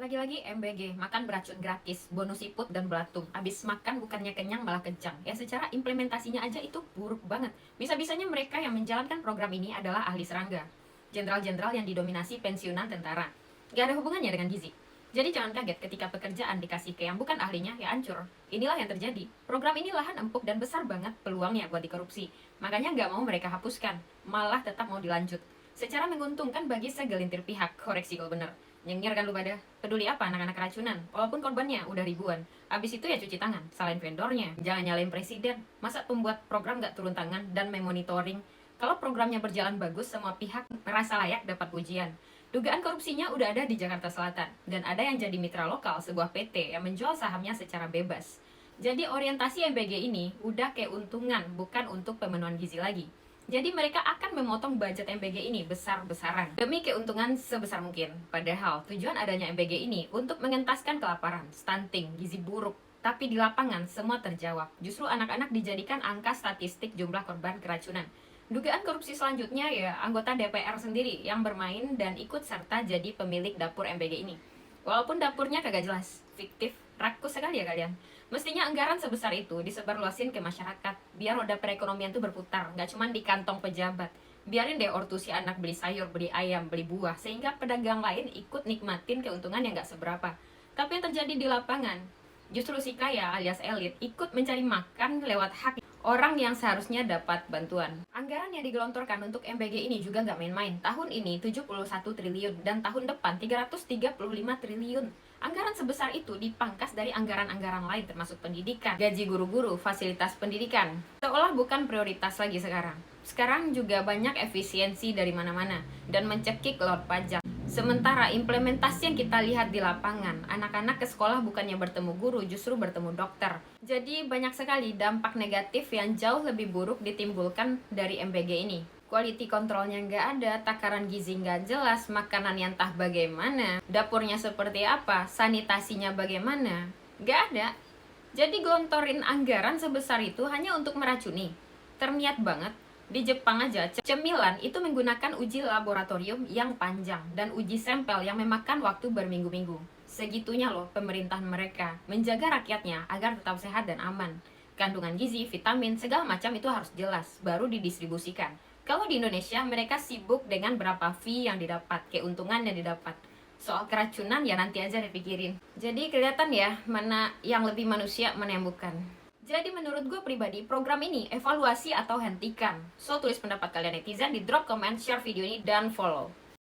Lagi-lagi MBG, makan beracun gratis, bonus siput dan belatung. Abis makan bukannya kenyang malah kejang. Ya secara implementasinya aja itu buruk banget. Bisa-bisanya mereka yang menjalankan program ini adalah ahli serangga. Jenderal-jenderal yang didominasi pensiunan tentara. Gak ada hubungannya dengan gizi. Jadi jangan kaget ketika pekerjaan dikasih ke yang bukan ahlinya, ya hancur. Inilah yang terjadi. Program ini lahan empuk dan besar banget peluangnya buat dikorupsi. Makanya gak mau mereka hapuskan, malah tetap mau dilanjut. Secara menguntungkan bagi segelintir pihak, koreksi kalau bener. Nyengir kan lu pada? Peduli apa anak-anak keracunan? Walaupun korbannya udah ribuan. Abis itu ya cuci tangan, salahin vendornya. Jangan nyalain presiden. Masa pembuat program gak turun tangan dan memonitoring? Kalau programnya berjalan bagus, semua pihak merasa layak dapat pujian. Dugaan korupsinya udah ada di Jakarta Selatan. Dan ada yang jadi mitra lokal sebuah PT yang menjual sahamnya secara bebas. Jadi orientasi MBG ini udah keuntungan, bukan untuk pemenuhan gizi lagi. Jadi mereka akan memotong budget MBG ini besar-besaran demi keuntungan sebesar mungkin. Padahal tujuan adanya MBG ini untuk mengentaskan kelaparan, stunting, gizi buruk. Tapi di lapangan semua terjawab. Justru anak-anak dijadikan angka statistik jumlah korban keracunan. Dugaan korupsi selanjutnya ya anggota DPR sendiri yang bermain dan ikut serta jadi pemilik dapur MBG ini. Walaupun dapurnya kagak jelas, fiktif, rakus sekali ya kalian. Mestinya anggaran sebesar itu disebarluasin ke masyarakat, biar roda perekonomian tuh berputar, nggak cuma di kantong pejabat. Biarin deh ortu si anak beli sayur, beli ayam, beli buah, sehingga pedagang lain ikut nikmatin keuntungan yang nggak seberapa. Tapi yang terjadi di lapangan, justru si kaya alias elit ikut mencari makan lewat hak orang yang seharusnya dapat bantuan. Anggaran yang digelontorkan untuk MBG ini juga nggak main-main. Tahun ini 71 triliun dan tahun depan 335 triliun. Anggaran sebesar itu dipangkas dari anggaran-anggaran lain termasuk pendidikan, gaji guru-guru, fasilitas pendidikan. Seolah bukan prioritas lagi sekarang. Sekarang juga banyak efisiensi dari mana-mana dan mencekik laut pajak. Sementara implementasi yang kita lihat di lapangan, anak-anak ke sekolah bukannya bertemu guru, justru bertemu dokter. Jadi banyak sekali dampak negatif yang jauh lebih buruk ditimbulkan dari MBG ini. Quality controlnya nggak ada, takaran gizi nggak jelas, makanan yang entah bagaimana, dapurnya seperti apa, sanitasinya bagaimana, nggak ada. Jadi gelontorin anggaran sebesar itu hanya untuk meracuni. Terniat banget. Di Jepang aja, cemilan itu menggunakan uji laboratorium yang panjang dan uji sampel yang memakan waktu berminggu-minggu. Segitunya loh pemerintahan mereka menjaga rakyatnya agar tetap sehat dan aman. Kandungan gizi, vitamin, segala macam itu harus jelas, baru didistribusikan. Kalau di Indonesia, mereka sibuk dengan berapa fee yang didapat, keuntungan yang didapat. Soal keracunan ya nanti aja dipikirin. Jadi kelihatan ya, mana yang lebih manusia, mana yang bukan. Jadi menurut gue pribadi, program ini evaluasi atau hentikan. So, tulis pendapat kalian netizen di drop comment, share video ini, dan follow.